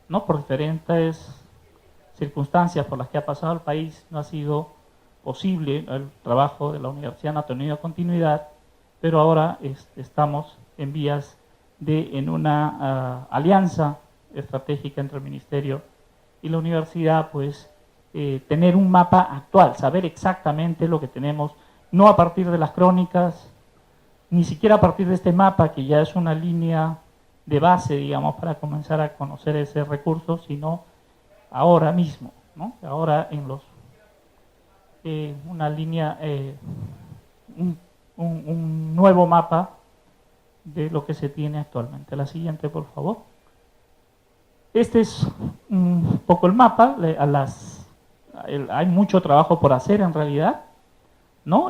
¿no? Por diferentes circunstancias por las que ha pasado el país, no ha sido posible, el trabajo de la universidad no ha tenido continuidad, pero ahora estamos en vías en una alianza estratégica entre el Ministerio y la universidad, pues tener un mapa actual, saber exactamente lo que tenemos, no a partir de las crónicas, ni siquiera a partir de este mapa, que ya es una línea de base, digamos, para comenzar a conocer ese recurso, sino ahora mismo, ¿no? Ahora en los una línea, un nuevo mapa de lo que se tiene actualmente. La siguiente, por favor. Este es un poco el mapa. Hay mucho trabajo por hacer en realidad, ¿no?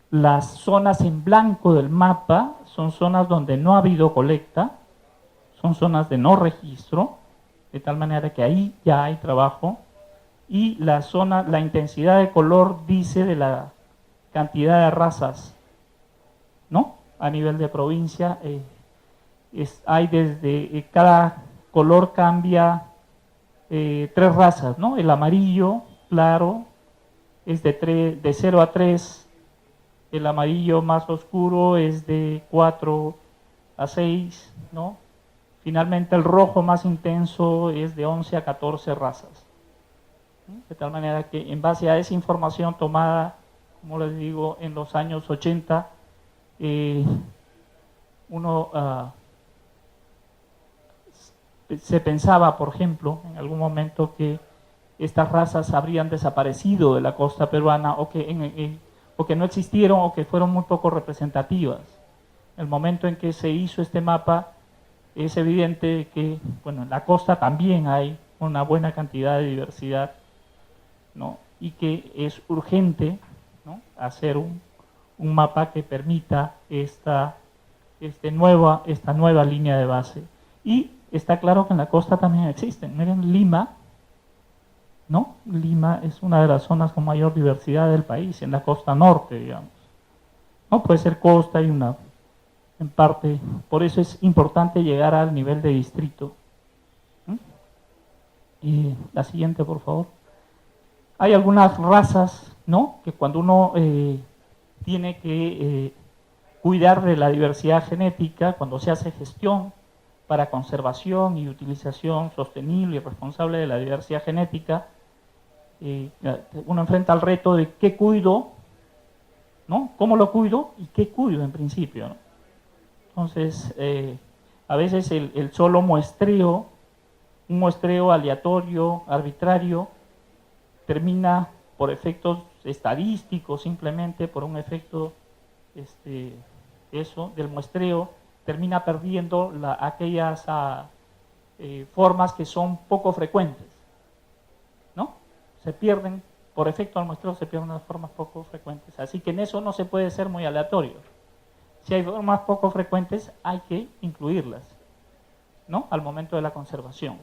Las zonas en blanco del mapa son zonas donde no ha habido colecta, son zonas de no registro, de tal manera que ahí ya hay trabajo. Y la intensidad de color dice de la cantidad de razas, ¿no? A nivel de provincia, hay desde, cada color cambia 3 razas, ¿no? El amarillo claro es de 0 a 3, el amarillo más oscuro es de 4 a 6, ¿no? Finalmente el rojo más intenso es de 11 a 14 razas. De tal manera que en base a esa información tomada, como les digo, en los años 80, se pensaba, por ejemplo, en algún momento que estas razas habrían desaparecido de la costa peruana o que no existieron o que fueron muy poco representativas. El momento en que se hizo este mapa, es evidente que, bueno, en la costa también hay una buena cantidad de diversidad, ¿no? Y que es urgente, ¿no?, hacer un mapa que permita esta nueva línea de base. Y está claro que en la costa también existen. Miren, Lima, ¿no? Lima es una de las zonas con mayor diversidad del país, en la costa norte, digamos. No puede ser costa y una, en parte, por eso es importante llegar al nivel de distrito. Y la siguiente, por favor. Hay algunas razas, ¿no?, que cuando uno tiene que cuidar de la diversidad genética, cuando se hace gestión para conservación y utilización sostenible y responsable de la diversidad genética, uno enfrenta el reto de qué cuido, ¿no?, cómo lo cuido y qué cuido en principio, ¿no? Entonces, a veces el solo muestreo, un muestreo aleatorio, arbitrario, termina por efectos estadísticos, simplemente por un efecto del muestreo, termina perdiendo aquellas formas que son poco frecuentes, ¿no? Se pierden, por efecto del muestreo se pierden las formas poco frecuentes, así que en eso no se puede ser muy aleatorio. Si hay formas poco frecuentes, hay que incluirlas, ¿no?, al momento de la conservación.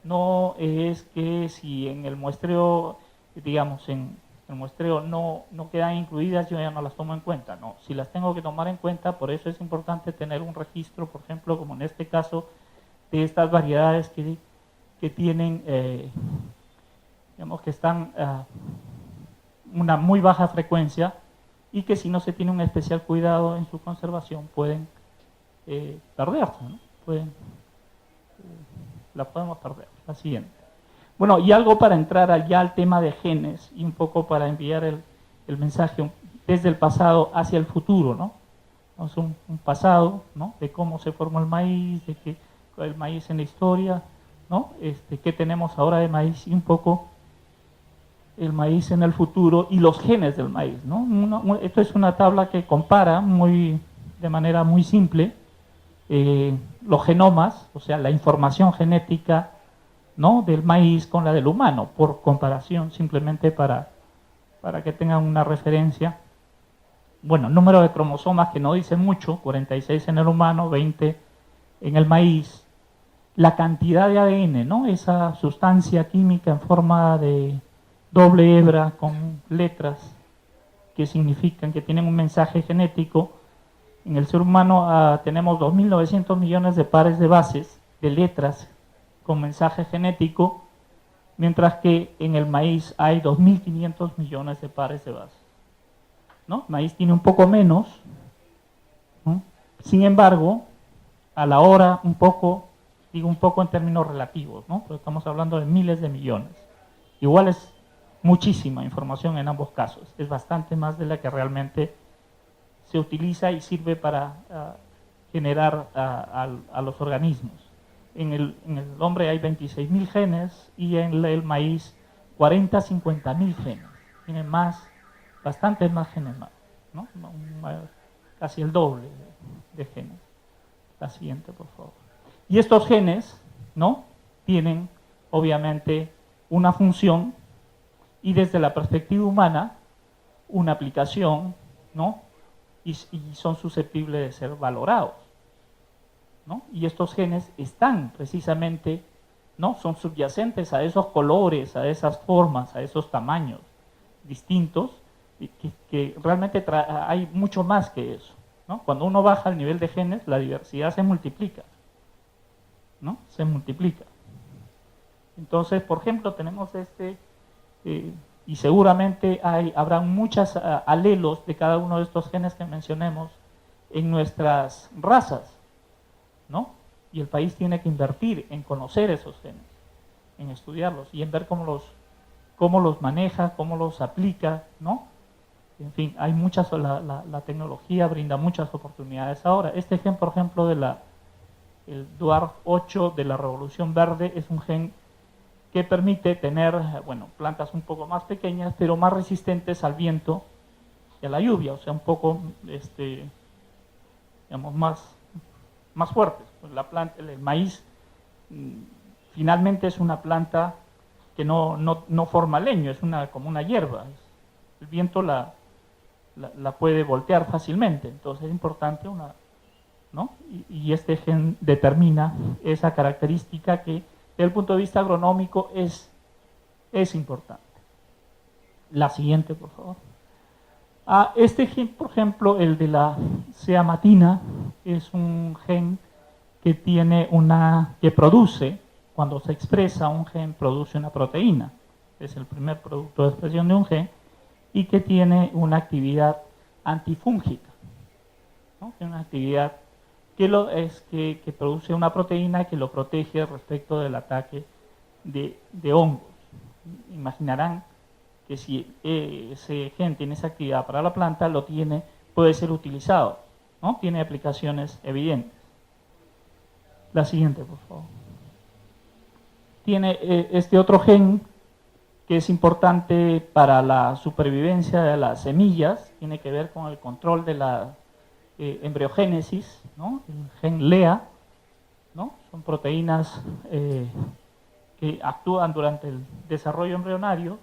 No es que si en el muestreo, digamos, en el muestreo no quedan incluidas, yo ya no las tomo en cuenta. No, si las tengo que tomar en cuenta, por eso es importante tener un registro, por ejemplo, como en este caso, de estas variedades que tienen, digamos, que están a una muy baja frecuencia y que si no se tiene un especial cuidado en su conservación pueden perderse, ¿no? La podemos perder. La siguiente. Bueno, y algo para entrar ya al tema de genes y un poco para enviar el mensaje desde el pasado hacia el futuro, ¿no? Entonces, un pasado, ¿no?, de cómo se formó el maíz, de que el maíz en la historia, ¿no?, qué tenemos ahora de maíz y un poco el maíz en el futuro y los genes del maíz, ¿no? Esto es una tabla que compara de manera muy simple los genomas, o sea, la información genética, ¿no?, del maíz con la del humano, por comparación, simplemente para que tengan una referencia. Bueno, número de cromosomas que no dicen mucho, 46 en el humano, 20 en el maíz. La cantidad de ADN, ¿no?, esa sustancia química en forma de doble hebra con letras que significan, que tienen un mensaje genético. En el ser humano tenemos 2.900 millones de pares de bases, de letras con mensaje genético, mientras que en el maíz hay 2.500 millones de pares de base, ¿no? El maíz tiene un poco menos, ¿no? Sin embargo, a la hora digo un poco en términos relativos, ¿no? Pero estamos hablando de miles de millones. Igual es muchísima información en ambos casos, es bastante más de la que realmente se utiliza y sirve para generar a los organismos. En el hombre hay 26.000 genes y en el maíz 40, 50.000 genes. Tiene bastantes más genes, ¿no? Casi el doble de genes. La siguiente, por favor. Y estos genes, ¿no?, tienen obviamente una función y desde la perspectiva humana una aplicación, ¿no?, y son susceptibles de ser valorados, ¿no? Y estos genes están precisamente, ¿no?, son subyacentes a esos colores, a esas formas, a esos tamaños distintos, y que realmente hay mucho más que eso, ¿no? Cuando uno baja el nivel de genes, la diversidad se multiplica, ¿no? Se multiplica. Entonces, por ejemplo, tenemos y seguramente habrán muchos alelos de cada uno de estos genes que mencionemos en nuestras razas, ¿no? Y el país tiene que invertir en conocer esos genes, en estudiarlos y en ver cómo los maneja, cómo los aplica, ¿no? En fin, hay la tecnología brinda muchas oportunidades ahora. Este gen, por ejemplo, el DWARF8 de la Revolución Verde es un gen que permite tener, bueno, plantas un poco más pequeñas, pero más resistentes al viento y a la lluvia, o sea, un poco, digamos, más fuertes. El maíz finalmente es una planta que no forma leño, es como una hierba. El viento la puede voltear fácilmente, entonces es importante ¿no? Y este gen determina esa característica que desde el punto de vista agronómico es importante. La siguiente, por favor. Este gen, por ejemplo, el de la zeamatina, es un gen que que produce, cuando se expresa un gen, produce una proteína. Es el primer producto de expresión de un gen y que tiene una actividad antifúngica, ¿no? Tiene una actividad que produce una proteína que lo protege respecto del ataque de hongos. Imaginarán que si ese gen tiene esa actividad para la planta, puede ser utilizado, ¿no? Tiene aplicaciones evidentes. La siguiente, por favor. Tiene este otro gen que es importante para la supervivencia de las semillas, tiene que ver con el control de la embriogénesis, ¿no? El gen LEA, ¿no? Son proteínas que actúan durante el desarrollo embrionario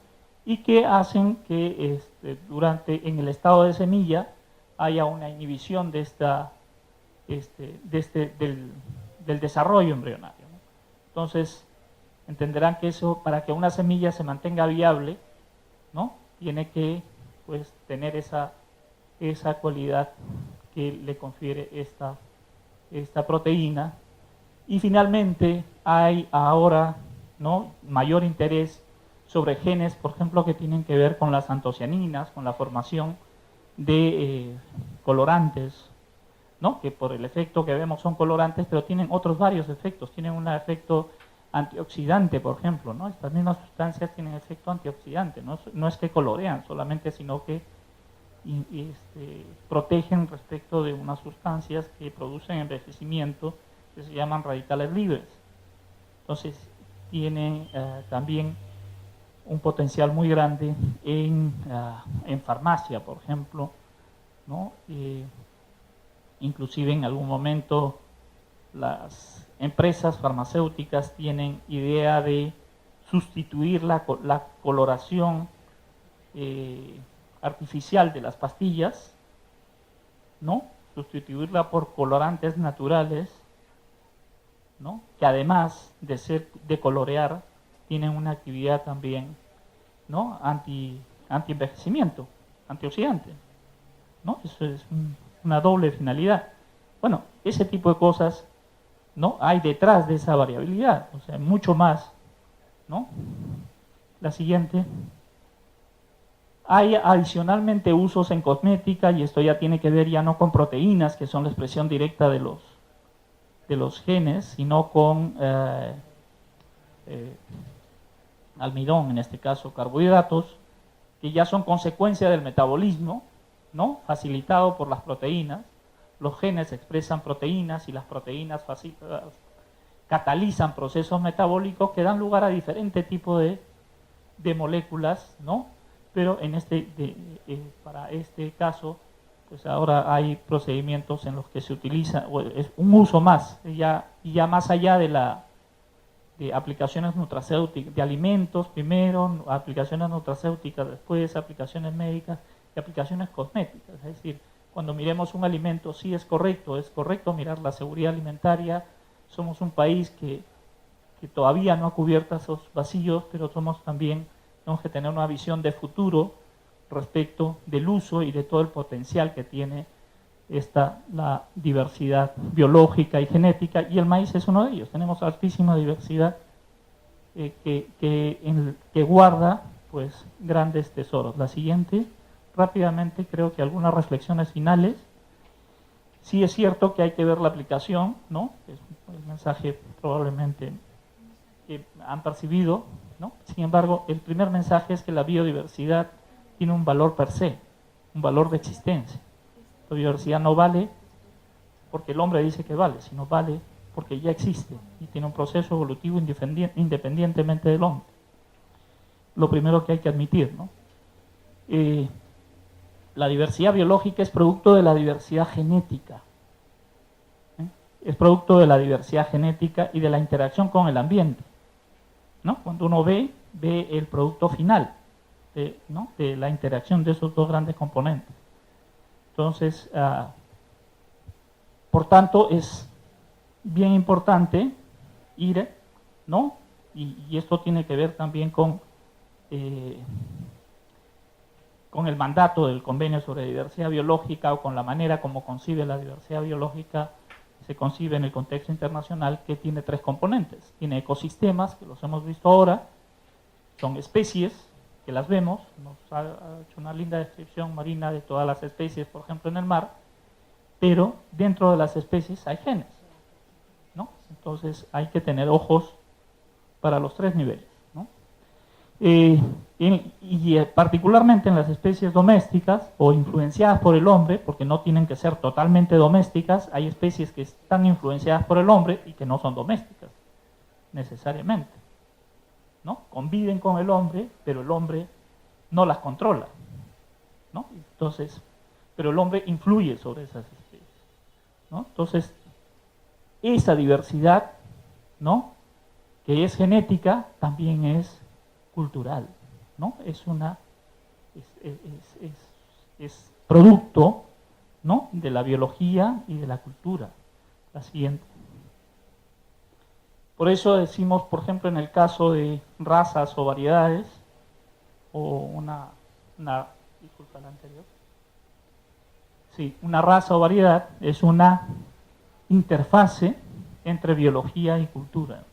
y que hacen que en el estado de semilla haya una inhibición del desarrollo embrionario, ¿no? Entonces, entenderán que eso, para que una semilla se mantenga viable, ¿no?, tiene que, pues, tener esa cualidad que le confiere esta proteína. Y finalmente hay ahora, ¿no?, mayor interés sobre genes, por ejemplo, que tienen que ver con las antocianinas, con la formación de colorantes, ¿no?, que por el efecto que vemos son colorantes, pero tienen otros varios efectos. Tienen un efecto antioxidante, por ejemplo, ¿no? Estas mismas sustancias tienen efecto antioxidante, no es que colorean solamente, sino que protegen respecto de unas sustancias que producen envejecimiento, que se llaman radicales libres. Entonces, tiene también un potencial muy grande en farmacia, por ejemplo, ¿no? Inclusive en algún momento las empresas farmacéuticas tienen idea de sustituir la coloración artificial de las pastillas, ¿no?, sustituirla por colorantes naturales, ¿no?, que además de colorear, tienen una actividad también, ¿no?, anti-envejecimiento, antioxidante, ¿no? Eso es una doble finalidad. Bueno, ese tipo de cosas ¿no?, hay detrás de esa variabilidad, o sea, mucho más, ¿no? La siguiente. Hay adicionalmente usos en cosmética, y esto ya tiene que ver ya no con proteínas, que son la expresión directa de los genes, sino con almidón, en este caso carbohidratos, que ya son consecuencia del metabolismo, ¿no?, facilitado por las proteínas. Los genes expresan proteínas y las proteínas catalizan procesos metabólicos que dan lugar a diferentes tipos de moléculas, ¿no? Pero en para este caso, pues ahora hay procedimientos en los que se utiliza, es un uso más, ya más allá de aplicaciones nutracéuticas, de alimentos primero, aplicaciones nutracéuticas después, aplicaciones médicas y aplicaciones cosméticas. Es decir, cuando miremos un alimento, sí es correcto mirar la seguridad alimentaria. Somos un país que todavía no ha cubierto esos vacíos, pero tenemos que tener una visión de futuro respecto del uso y de todo el potencial que tiene la diversidad biológica y genética, y el maíz es uno de ellos. Tenemos altísima diversidad que guarda, pues, grandes tesoros. La siguiente, rápidamente, creo que algunas reflexiones finales. Sí es cierto que hay que ver la aplicación, ¿no? Es el mensaje probablemente que han percibido, ¿no? Sin embargo, el primer mensaje es que la biodiversidad tiene un valor per se, un valor de existencia. La biodiversidad no vale porque el hombre dice que vale, sino vale porque ya existe y tiene un proceso evolutivo independientemente del hombre. Lo primero que hay que admitir, ¿no? La diversidad biológica es producto de la diversidad genética. Es producto de la diversidad genética y de la interacción con el ambiente, ¿no? Cuando uno ve el producto final, ¿no?, de la interacción de esos dos grandes componentes. Entonces, por tanto, es bien importante ir, ¿no? Y esto tiene que ver también con el mandato del Convenio sobre Diversidad Biológica, o con la manera como concibe la diversidad biológica, se concibe en el contexto internacional, que tiene tres componentes. Tiene ecosistemas, que los hemos visto ahora, son especies, que las vemos, nos ha hecho una linda descripción Marina de todas las especies, por ejemplo, en el mar, pero dentro de las especies hay genes, ¿no? Entonces hay que tener ojos para los tres niveles, ¿no? Particularmente en las especies domésticas o influenciadas por el hombre, porque no tienen que ser totalmente domésticas, hay especies que están influenciadas por el hombre y que no son domésticas, necesariamente, ¿no? Conviven con el hombre, pero el hombre no las controla, ¿no? Entonces, pero el hombre influye sobre esas especies, ¿no? Entonces, esa diversidad, ¿no?, que es genética, también es cultural, ¿no? Es producto, ¿no?, de la biología y de la cultura. La siguiente. Por eso decimos, por ejemplo, en el caso de razas o variedades, o disculpa, la anterior. Sí, una raza o variedad es una interfase entre biología y cultura.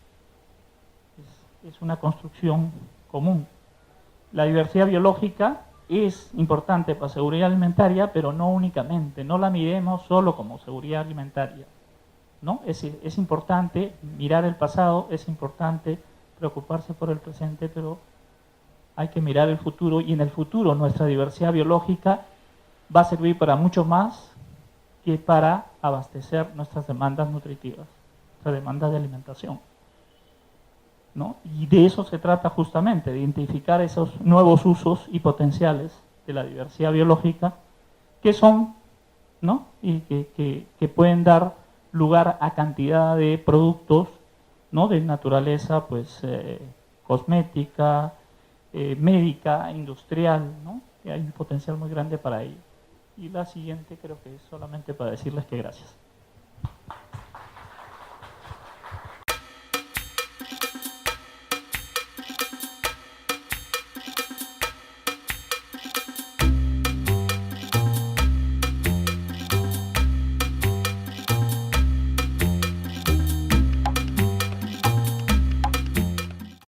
Es una construcción común. La diversidad biológica es importante para seguridad alimentaria, pero no únicamente. No la miremos solo como seguridad alimentaria, ¿no? Es importante mirar el pasado, es importante preocuparse por el presente, pero hay que mirar el futuro, y en el futuro nuestra diversidad biológica va a servir para mucho más que para abastecer nuestras demandas nutritivas, nuestra demanda de alimentación, ¿no? Y de eso se trata justamente, de identificar esos nuevos usos y potenciales de la diversidad biológica, que son, ¿no?, y que pueden dar lugar a cantidad de productos, ¿no?, de naturaleza, pues, cosmética, médica, industrial, ¿no?, que hay un potencial muy grande para ello. Y la siguiente creo que es solamente para decirles que gracias.